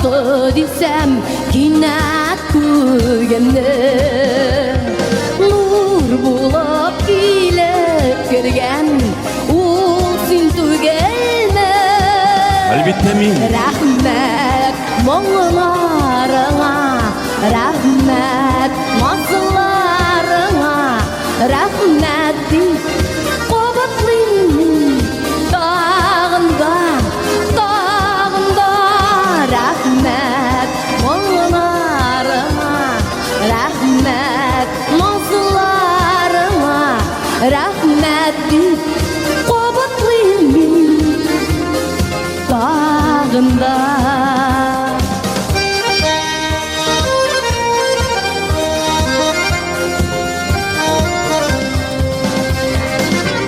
Kaldı desem yine kuyumda Nur bulup gelip girgen Ol sen tügelme Elbette min Rahmet moğlarına Rahmet mazlarına Rahmet deyip Qobatlayım dağında Rahmet moğlarına Rahmet mazlarına Rahmet deyip Qobatlayım dağında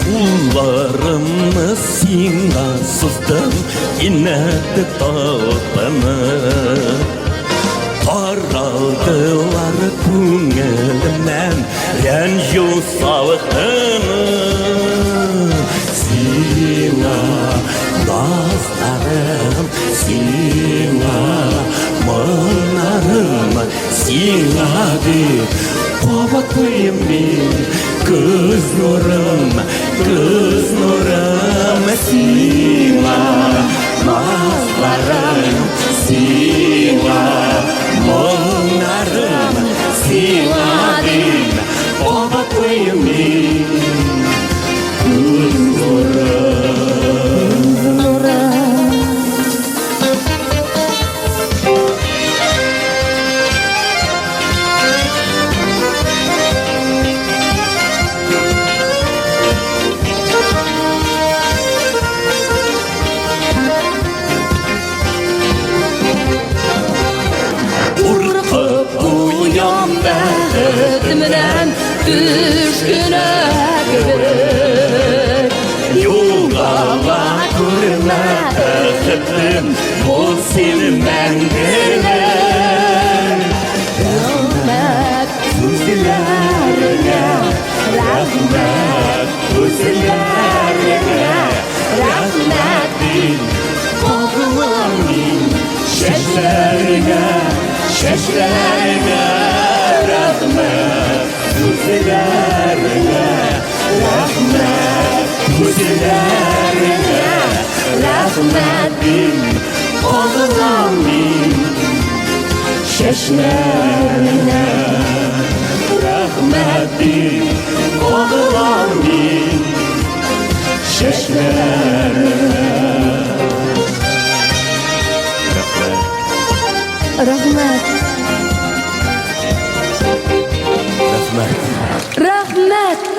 Kullarımı singa sızdım inedi dağlarını Taraldılar küngelimden renju sağlıkını Singa dostlarım singa mınarım singa deyip Qobatlayım ben kız nurum singa nazlarım singa mınarım singa deyip Qobatlayım ben kız nurum Ötümden düşküne göre Yolgala kurma ötüm Bol senin mendile Rahmet sözlerine Rahmet sözlerine Rahmet din Oğlumun şeşlerine Rahmet güzellerine Rahmet güzellerine Rahmet bin oğlumun şeşlerine Rahmet bin oğlumun şeşlerine Rahmet Rahmet